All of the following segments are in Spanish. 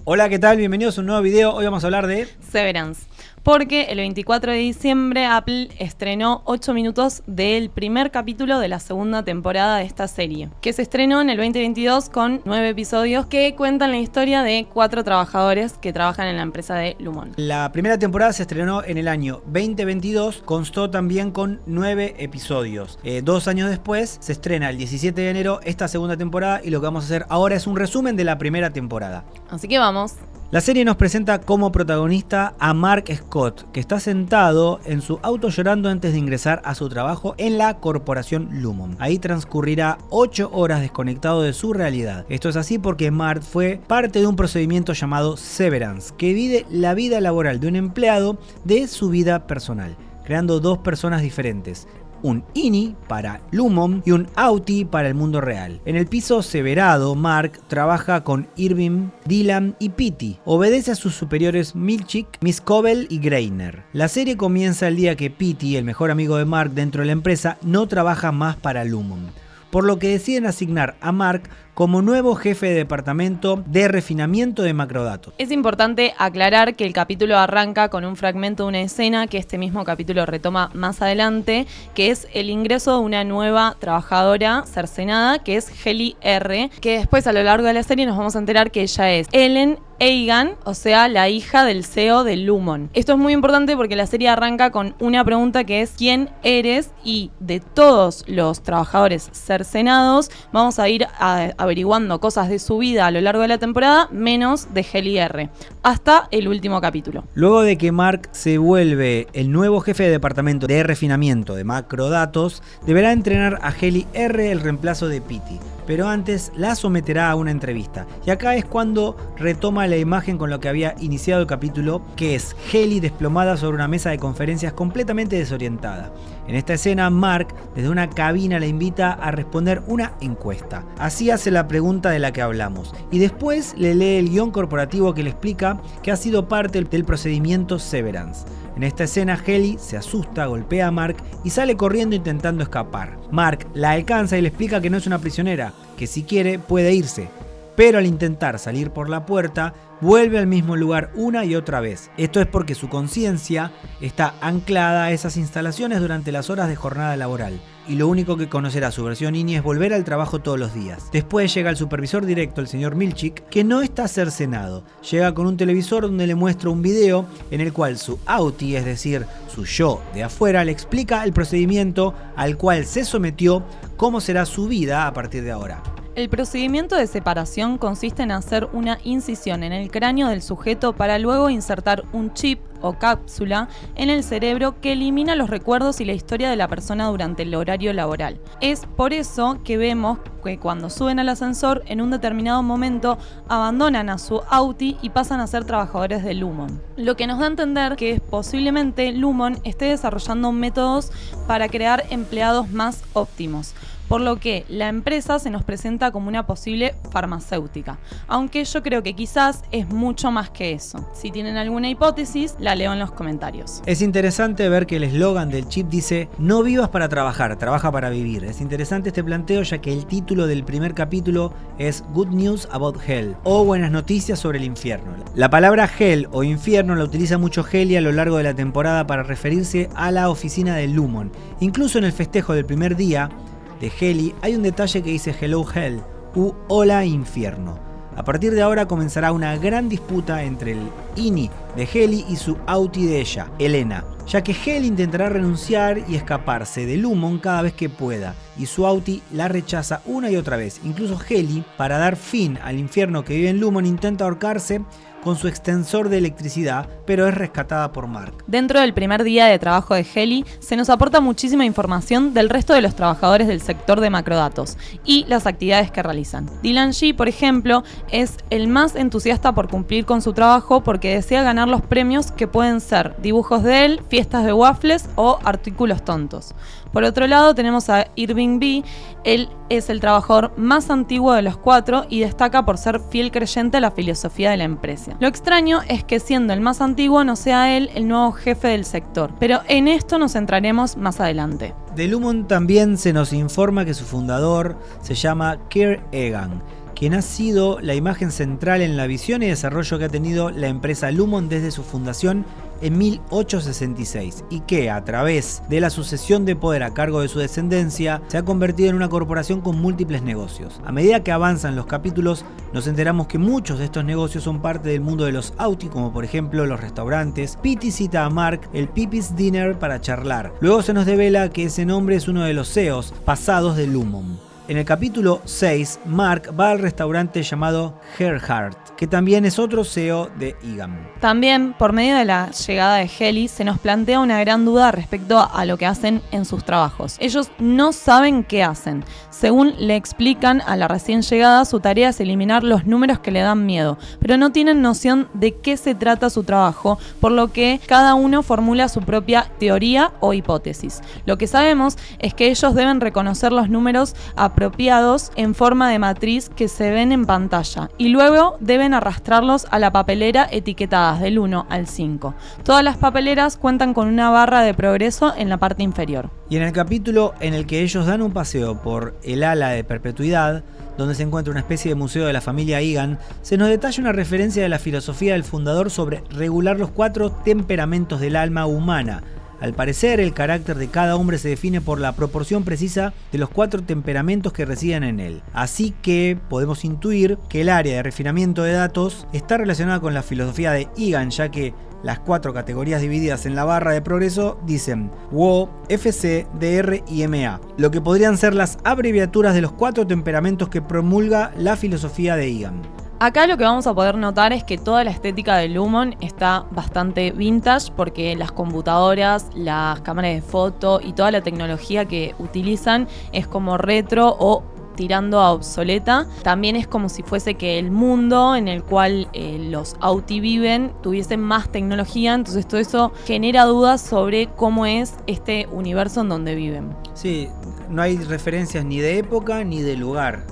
Hola, ¿qué tal? Bienvenidos a un nuevo video. Hoy vamos a hablar de Severance. Porque el 24 de diciembre Apple estrenó 8 minutos del primer capítulo de la segunda temporada de esta serie, que se estrenó en el 2022 con 9 episodios que cuentan la historia de 4 trabajadores que trabajan en la empresa de Lumon. La primera temporada se estrenó en el año 2022, constó también con 9 episodios. 2 años después se estrena el 17 de enero esta segunda temporada y lo que vamos a hacer ahora es un resumen de la primera temporada. Así que vamos. La serie nos presenta como protagonista a Mark Scott, que está sentado en su auto llorando antes de ingresar a su trabajo en la corporación Lumon. Ahí transcurrirá 8 horas desconectado de su realidad. Esto es así porque Mark fue parte de un procedimiento llamado Severance, que divide la vida laboral de un empleado de su vida personal, creando 2 personas diferentes. Un INI para Lumon y un OUTI para el mundo real. En el piso severado, Mark trabaja con Irving, Dylan y Petey. Obedece a sus superiores Milchick, Miss Cobell y Greiner. La serie comienza el día que Petey, el mejor amigo de Mark dentro de la empresa, no trabaja más para Lumon, por lo que deciden asignar a Mark como nuevo jefe de departamento de refinamiento de macrodatos. Es importante aclarar que el capítulo arranca con un fragmento de una escena que este mismo capítulo retoma más adelante, que es el ingreso de una nueva trabajadora cercenada, que es Helly R, que después a lo largo de la serie nos vamos a enterar que ella es Ellen Egan, o sea, la hija del CEO de Lumon. Esto es muy importante porque la serie arranca con una pregunta que es ¿quién eres? Y de todos los trabajadores cercenados vamos a ir averiguando cosas de su vida a lo largo de la temporada, menos de Helly R, hasta el último capítulo. Luego de que Mark se vuelve el nuevo jefe de departamento de refinamiento de macrodatos, deberá entrenar a Helly R, el reemplazo de Petey. Pero antes la someterá a una entrevista. Y acá es cuando retoma la imagen con lo que había iniciado el capítulo, que es Helly desplomada sobre una mesa de conferencias completamente desorientada. En esta escena, Mark desde una cabina la invita a responder una encuesta. Así hace la pregunta de la que hablamos. Y después le lee el guión corporativo que le explica que ha sido parte del procedimiento Severance. En esta escena, Helly se asusta, golpea a Mark y sale corriendo intentando escapar. Mark la alcanza y le explica que no es una prisionera, que si quiere puede irse. Pero al intentar salir por la puerta, vuelve al mismo lugar una y otra vez. Esto es porque su conciencia está anclada a esas instalaciones durante las horas de jornada laboral. Y lo único que conocerá su versión INI es volver al trabajo todos los días. Después llega el supervisor directo, el señor Milchick, que no está cercenado. Llega con un televisor donde le muestra un video en el cual su OUTI, es decir, su yo de afuera, le explica el procedimiento al cual se sometió, cómo será su vida a partir de ahora. El procedimiento de separación consiste en hacer una incisión en el cráneo del sujeto para luego insertar un chip o cápsula en el cerebro que elimina los recuerdos y la historia de la persona durante el horario laboral. Es por eso que vemos que cuando suben al ascensor, en un determinado momento abandonan a su OUTI y pasan a ser trabajadores de Lumon. Lo que nos da a entender que posiblemente Lumon esté desarrollando métodos para crear empleados más óptimos, por lo que la empresa se nos presenta como una posible farmacéutica, aunque yo creo que quizás es mucho más que eso. Si tienen alguna hipótesis, la leo en los comentarios. Es interesante ver que el eslogan del chip dice "No vivas para trabajar, trabaja para vivir". Es interesante este planteo ya que el título del primer capítulo es Good News About Hell, o Buenas Noticias sobre el infierno. La palabra Hell o infierno la utiliza mucho Helly a lo largo de la temporada para referirse a la oficina de Lumon. Incluso en el festejo del primer día de Helly hay un detalle que dice Hello Hell u Hola Infierno. A partir de ahora comenzará una gran disputa entre el INI de Helly y su OUTI de ella, Elena, ya que Helly intentará renunciar y escaparse de Lumon cada vez que pueda, y su OUTI la rechaza una y otra vez. Incluso Helly, para dar fin al infierno que vive en Lumon, intenta ahorcarse con su extensor de electricidad, pero es rescatada por Mark. Dentro del primer día de trabajo de Helly, se nos aporta muchísima información del resto de los trabajadores del sector de macrodatos y las actividades que realizan. Dylan G, por ejemplo, es el más entusiasta por cumplir con su trabajo porque desea ganar los premios que pueden ser dibujos de él, fiestas de waffles o artículos tontos. Por otro lado tenemos a Irving B. Él es el trabajador más antiguo de los 4 y destaca por ser fiel creyente a la filosofía de la empresa. Lo extraño es que siendo el más antiguo no sea él el nuevo jefe del sector, pero en esto nos centraremos más adelante. De Lumon también se nos informa que su fundador se llama Keir Egan, quien ha sido la imagen central en la visión y desarrollo que ha tenido la empresa Lumon desde su fundación en 1866 y que, a través de la sucesión de poder a cargo de su descendencia, se ha convertido en una corporación con múltiples negocios. A medida que avanzan los capítulos, nos enteramos que muchos de estos negocios son parte del mundo de los auti, como por ejemplo los restaurantes. Petey cita a Mark el Pipi's Dinner para charlar. Luego se nos devela que ese nombre es uno de los CEOs pasados de Lumon. En el capítulo 6, Mark va al restaurante llamado Gerhardt, que también es otro CEO de IGAM. También, por medio de la llegada de Heli, se nos plantea una gran duda respecto a lo que hacen en sus trabajos. Ellos no saben qué hacen. Según le explican a la recién llegada, su tarea es eliminar los números que le dan miedo, pero no tienen noción de qué se trata su trabajo, por lo que cada uno formula su propia teoría o hipótesis. Lo que sabemos es que ellos deben reconocer los números apropiados en forma de matriz que se ven en pantalla y luego deben arrastrarlos a la papelera etiquetadas del 1 al 5. Todas las papeleras cuentan con una barra de progreso en la parte inferior. Y en el capítulo en el que ellos dan un paseo por el ala de perpetuidad, donde se encuentra una especie de museo de la familia Egan, se nos detalla una referencia de la filosofía del fundador sobre regular los 4 temperamentos del alma humana. Al parecer, el carácter de cada hombre se define por la proporción precisa de los 4 temperamentos que residen en él. Así que podemos intuir que el área de refinamiento de datos está relacionada con la filosofía de Egan, ya que las 4 categorías divididas en la barra de progreso dicen WO, FC, DR y MA, lo que podrían ser las abreviaturas de los 4 temperamentos que promulga la filosofía de Egan. Acá lo que vamos a poder notar es que toda la estética de Lumon está bastante vintage porque las computadoras, las cámaras de foto y toda la tecnología que utilizan es como retro o tirando a obsoleta. También es como si fuese que el mundo en el cual los auti viven tuviese más tecnología, entonces todo eso genera dudas sobre cómo es este universo en donde viven. Sí, no hay referencias ni de época ni de lugar.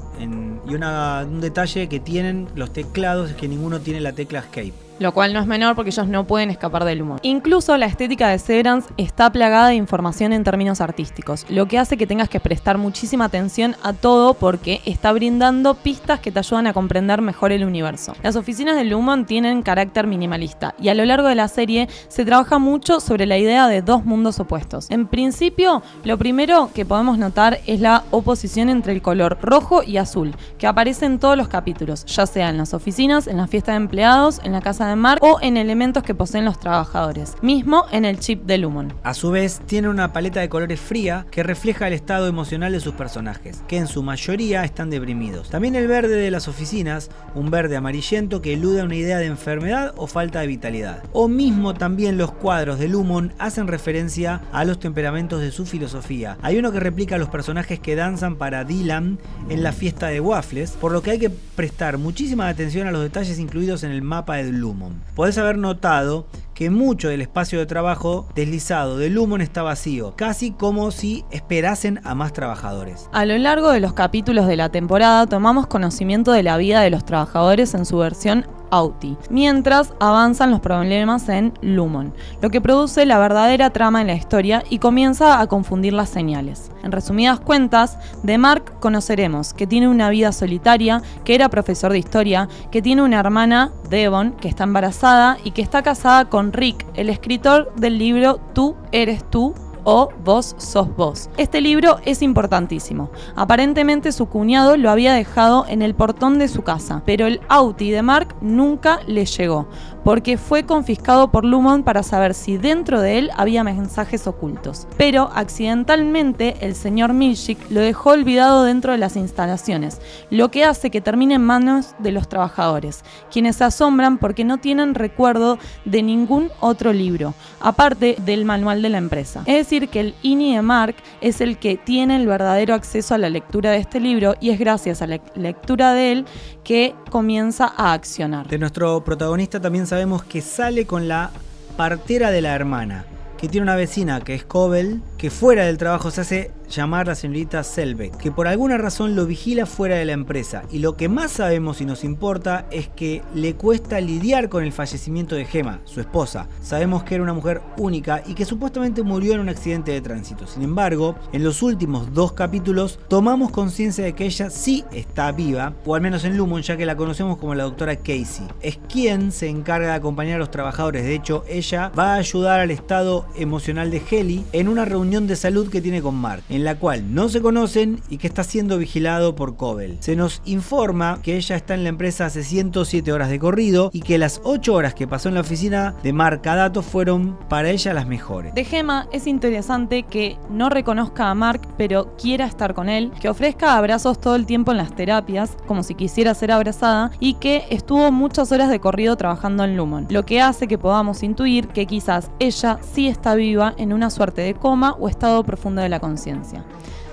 Y un detalle que tienen los teclados es que ninguno tiene la tecla Escape. Lo cual no es menor porque ellos no pueden escapar del humor. Incluso la estética de Severance está plagada de información en términos artísticos, lo que hace que tengas que prestar muchísima atención a todo porque está brindando pistas que te ayudan a comprender mejor el universo. Las oficinas de Lumon tienen carácter minimalista y a lo largo de la serie se trabaja mucho sobre la idea de 2 mundos opuestos. En principio, lo primero que podemos notar es la oposición entre el color rojo y azul, que aparece en todos los capítulos, ya sea en las oficinas, en la fiesta de empleados, en la casa de Mark o en elementos que poseen los trabajadores, mismo en el chip de Lumon. A su vez, tiene una paleta de colores fría que refleja el estado emocional de sus personajes, que en su mayoría están deprimidos. También el verde de las oficinas, un verde amarillento que elude una idea de enfermedad o falta de vitalidad. O mismo también los cuadros de Lumon hacen referencia a los temperamentos de su filosofía. Hay uno que replica a los personajes que danzan para Dylan en la fiesta de waffles, por lo que hay que prestar muchísima atención a los detalles incluidos en el mapa de Lumon. Podés haber notado que mucho del espacio de trabajo deslizado de Lumon está vacío, casi como si esperasen a más trabajadores. A lo largo de los capítulos de la temporada tomamos conocimiento de la vida de los trabajadores en su versión auti, mientras avanzan los problemas en Lumon, lo que produce la verdadera trama en la historia y comienza a confundir las señales. En resumidas cuentas, de Mark conoceremos que tiene una vida solitaria, que era profesor de historia, que tiene una hermana, Devon, que está embarazada y que está casada con Rick, el escritor del libro Tú eres tú o Vos sos vos. Este libro es importantísimo. Aparentemente su cuñado lo había dejado en el portón de su casa, pero el auti de Mark nunca le llegó, porque fue confiscado por Lumon para saber si dentro de él había mensajes ocultos. Pero accidentalmente el señor Milchick lo dejó olvidado dentro de las instalaciones, lo que hace que termine en manos de los trabajadores, quienes se asombran porque no tienen recuerdo de ningún otro libro, aparte del manual de la empresa. Es decir, que el INI de Mark es el que tiene el verdadero acceso a la lectura de este libro y es gracias a la lectura de él que comienza a accionar. De nuestro protagonista también sabemos que sale con la partera de la hermana, que tiene una vecina que es Cobel, que fuera del trabajo se hace llamar la señorita Selvek, que por alguna razón lo vigila fuera de la empresa, y lo que más sabemos y nos importa es que le cuesta lidiar con el fallecimiento de Gemma, su esposa. Sabemos que era una mujer única y que supuestamente murió en un accidente de tránsito. Sin embargo, en los últimos 2 capítulos tomamos conciencia de que ella sí está viva, o al menos en Lumon, ya que la conocemos como la doctora Casey. Es quien se encarga de acompañar a los trabajadores. De hecho, ella va a ayudar al estado emocional de Heli en una reunión de salud que tiene con Mark, en la cual no se conocen y que está siendo vigilado por Cobell. Se nos informa que ella está en la empresa hace 107 horas de corrido y que las 8 horas que pasó en la oficina de Mark Cadato fueron para ella las mejores. De Gemma es interesante que no reconozca a Mark, pero quiera estar con él, que ofrezca abrazos todo el tiempo en las terapias, como si quisiera ser abrazada, y que estuvo muchas horas de corrido trabajando en Lumon, lo que hace que podamos intuir que quizás ella sí está viva en una suerte de coma o estado profundo de la conciencia.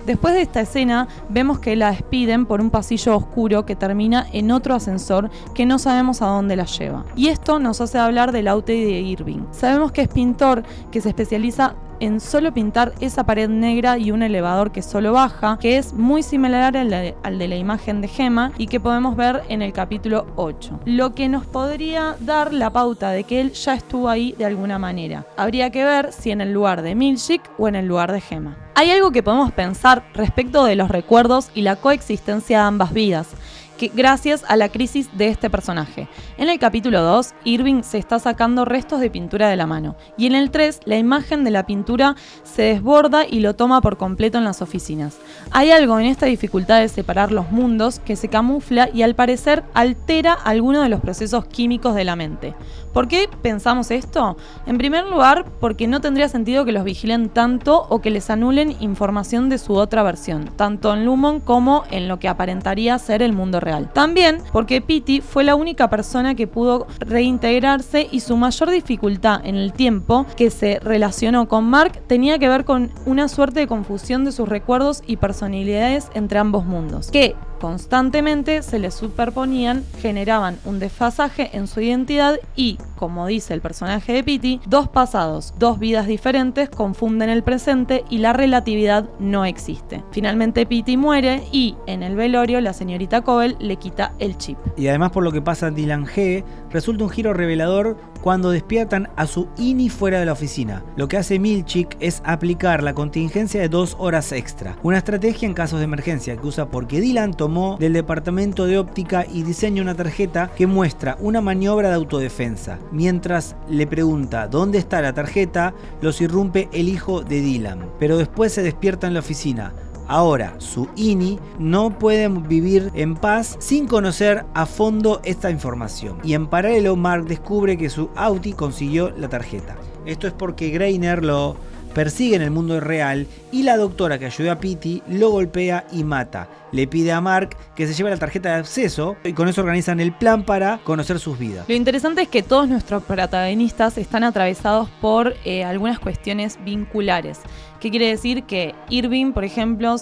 Después de esta escena, vemos que la despiden por un pasillo oscuro que termina en otro ascensor que no sabemos a dónde la lleva. Y esto nos hace hablar del Aute de Irving. Sabemos que es pintor que se especializa en solo pintar esa pared negra y un elevador que solo baja, que es muy similar al de la imagen de Gemma y que podemos ver en el capítulo 8. Lo que nos podría dar la pauta de que él ya estuvo ahí de alguna manera. Habría que ver si en el lugar de Milchick o en el lugar de Gemma. Hay algo que podemos pensar respecto de los recuerdos y la coexistencia de ambas vidas, que gracias a la crisis de este personaje. En el capítulo 2, Irving se está sacando restos de pintura de la mano, y en el 3, la imagen de la pintura se desborda y lo toma por completo en las oficinas. Hay algo en esta dificultad de separar los mundos que se camufla y al parecer altera alguno de los procesos químicos de la mente. ¿Por qué pensamos esto? En primer lugar, porque no tendría sentido que los vigilen tanto o que les anulen información de su otra versión, tanto en Lumon como en lo que aparentaría ser el mundo real. También porque Petey fue la única persona que pudo reintegrarse y su mayor dificultad en el tiempo que se relacionó con Mark tenía que ver con una suerte de confusión de sus recuerdos y personalidades entre ambos mundos, que constantemente se les superponían, generaban un desfasaje en su identidad y, como dice el personaje de Petey, 2 pasados, 2 vidas diferentes confunden el presente y la relatividad no existe. Finalmente Petey muere y, en el velorio, la señorita Cobell le quita el chip. Y además, por lo que pasa Dylan G, resulta un giro revelador cuando despiertan a su INI fuera de la oficina. Lo que hace Milchick es aplicar la contingencia de 2 horas extra, una estrategia en casos de emergencia que usa porque Dylan tomó del departamento de óptica y diseña una tarjeta que muestra una maniobra de autodefensa. Mientras le pregunta dónde está la tarjeta, los irrumpe el hijo de Dylan, pero después se despierta en la oficina. Ahora, su INI no puede vivir en paz sin conocer a fondo esta información. Y en paralelo, Mark descubre que su Auti consiguió la tarjeta. Esto es porque Greiner lo persigue en el mundo real y la doctora que ayudó a Petey lo golpea y mata. Le pide a Mark que se lleve la tarjeta de acceso y con eso organizan el plan para conocer sus vidas. Lo interesante es que todos nuestros protagonistas están atravesados por algunas cuestiones vinculares. ¿Qué quiere decir? Que Irving, por ejemplo,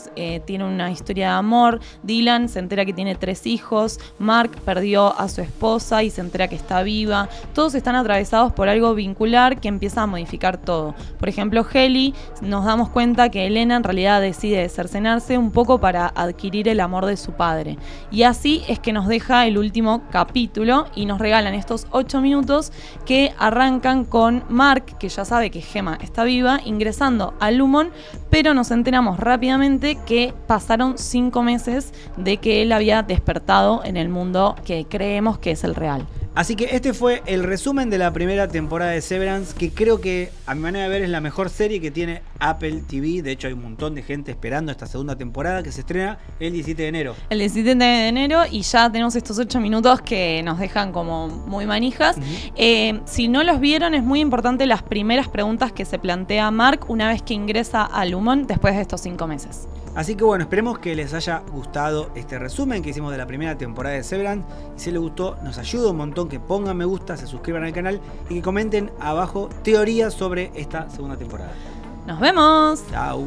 tiene una historia de amor, Dylan se entera que tiene 3 hijos, Mark perdió a su esposa y se entera que está viva. Todos están atravesados por algo vincular que empieza a modificar todo. Por ejemplo, Heli, nos damos cuenta que Elena en realidad decide cercenarse un poco para adquirir el amor de su padre. Y así es que nos deja el último capítulo y nos regalan estos 8 minutos que arrancan con Mark, que ya sabe que Gemma está viva, ingresando al Lumon, pero nos enteramos rápidamente que pasaron 5 meses de que él había despertado en el mundo que creemos que es el real. Así que este fue el resumen de la primera temporada de Severance, que creo que a mi manera de ver es la mejor serie que tiene Apple TV. De hecho hay un montón de gente esperando esta segunda temporada que se estrena el 17 de enero. El 17 de enero y ya tenemos estos 8 minutos que nos dejan como muy manijas. Si no los vieron, es muy importante las primeras preguntas que se plantea Mark una vez que ingresa a Lumon después de estos 5 meses. Así que bueno, esperemos que les haya gustado este resumen que hicimos de la primera temporada de Severance. Y si les gustó, nos ayuda un montón que pongan me gusta, se suscriban al canal y que comenten abajo teorías sobre esta segunda temporada. ¡Nos vemos! Chao.